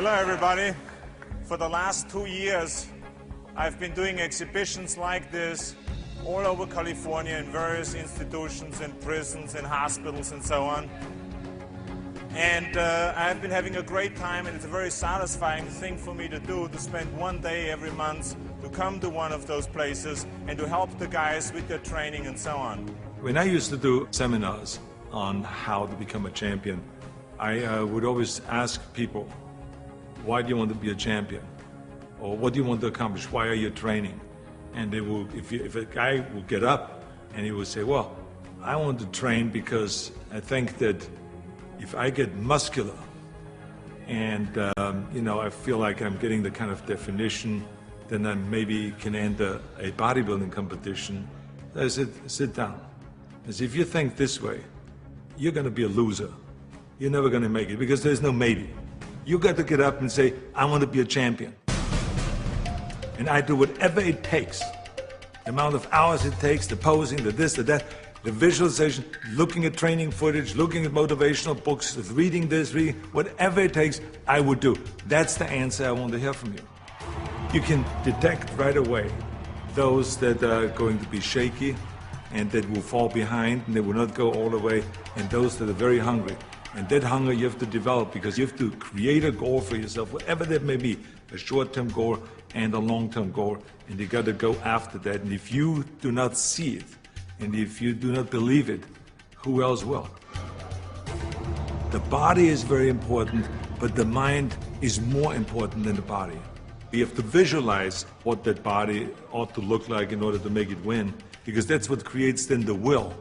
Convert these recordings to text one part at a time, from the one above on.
Hello everybody. For the last 2 years I've been doing exhibitions like this all over California in various institutions, in prisons, in hospitals and so on. And I've been having a great time, and it's a very satisfying thing for me to do, to spend one day every month to come to one of those places and to help the guys with their training and so on. When I used to do seminars on how to become a champion, I would always ask people, why do you want to be a champion? Or what do you want to accomplish? Why are you training? And they will, if a guy will get up and he will say, well, I want to train because I think that if I get muscular and I feel like I'm getting the kind of definition, then I maybe can enter a bodybuilding competition. I said, sit down. I said, if you think this way, you're going to be a loser. You're never going to make it because there's no maybe. You got to get up and say, I want to be a champion. And I do whatever it takes. The amount of hours it takes, the posing, the this, the that, the visualization, looking at training footage, looking at motivational books, reading this, reading, whatever it takes, I would do. That's the answer I want to hear from you. You can detect right away those that are going to be shaky and that will fall behind and they will not go all the way, and those that are very hungry. And that hunger you have to develop because you have to create a goal for yourself, whatever that may be, a short-term goal and a long-term goal, and you got to go after that. And if you do not see it, and if you do not believe it, who else will? The body is very important, but the mind is more important than the body. We have to visualize what that body ought to look like in order to make it win, because that's what creates then the will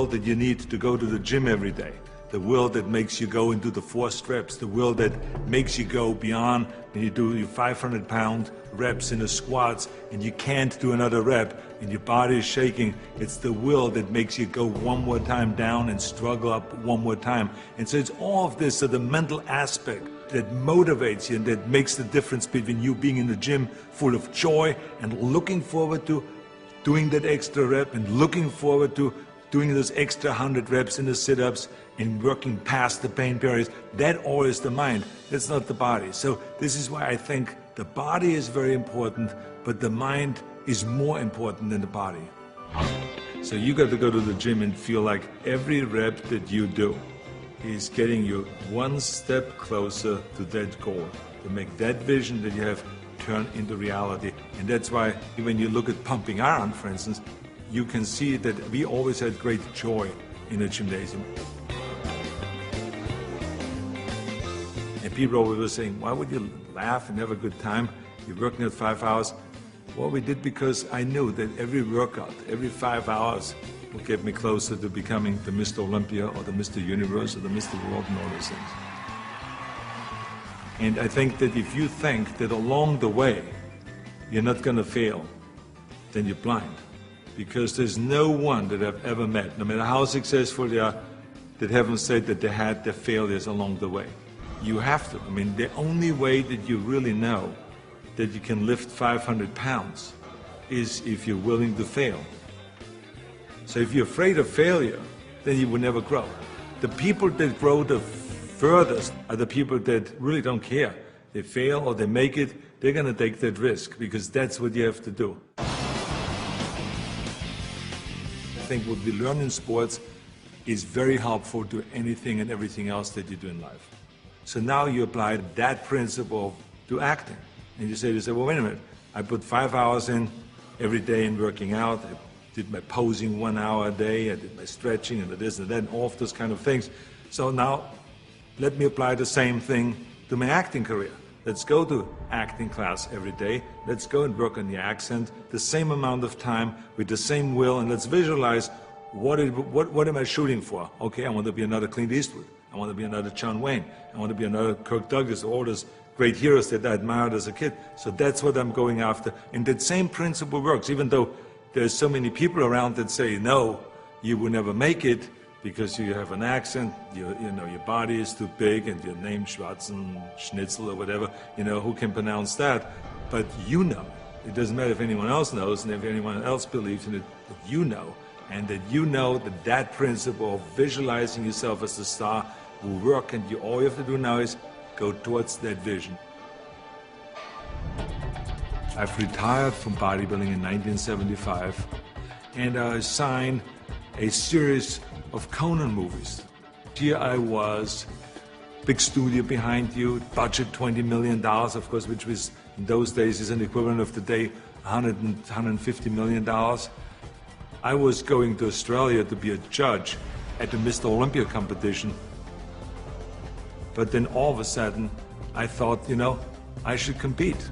that you need to go to the gym every day. The will that makes you go into the 4 reps, the will that makes you go beyond when you do your 500-pound reps in the squats and you can't do another rep and your body is shaking. It's the will that makes you go one more time down and struggle up one more time. And so it's all of this, so the mental aspect that motivates you and that makes the difference between you being in the gym full of joy and looking forward to doing that extra rep and looking forward to doing those extra 100 reps in the sit-ups and working past the pain barriers. That all is the mind. That's not the body. So this is why I think the body is very important, but the mind is more important than the body. So you got to go to the gym and feel like every rep that you do is getting you one step closer to that goal, to make that vision that you have turn into reality. And that's why when you look at pumping iron, for instance, you can see that we always had great joy in the gymnasium. And people always were saying, why would you laugh and have a good time? You're working at 5 hours. Well, we did because I knew that every workout, every 5 hours would get me closer to becoming the Mr. Olympia or the Mr. Universe or the Mr. World and all those things. And I think that if you think that along the way you're not going to fail, then you're blind. Because there's no one that I've ever met, no matter how successful they are, that haven't said that they had their failures along the way. You have to. I mean, the only way that you really know that you can lift 500 pounds is if you're willing to fail. So if you're afraid of failure, then you will never grow. The people that grow the furthest are the people that really don't care. They fail or they make it, they're going to take that risk because that's what you have to do. I think what we learn in sports is very helpful to anything and everything else that you do in life. So now you apply that principle to acting. And you say, well, wait a minute, I put 5 hours in every day in working out. I did my posing 1 hour a day. I did my stretching and this and that, and all of those kind of things. So now let me apply the same thing to my acting career. Let's go to acting class every day. Let's go and work on the accent, the same amount of time with the same will, and let's visualize what am I shooting for? Okay, I want to be another Clint Eastwood. I want to be another John Wayne. I want to be another Kirk Douglas, all those great heroes that I admired as a kid. So that's what I'm going after. And that same principle works, even though there's so many people around that say, no, you will never make it because you have an accent, your body is too big, and your name Schwarzenegger or whatever, who can pronounce that? But you know. It doesn't matter if anyone else knows and if anyone else believes in it, but you know. And that you know that that principle of visualizing yourself as the star will work, and all you have to do now is go towards that vision. I've retired from bodybuilding in 1975, and I signed a series of Conan movies. Here I was, big studio behind you, budget $20 million, of course, which was in those days is an equivalent of today, $150 million. I was going to Australia to be a judge at the Mr. Olympia competition. But then all of a sudden, I thought, you know, I should compete.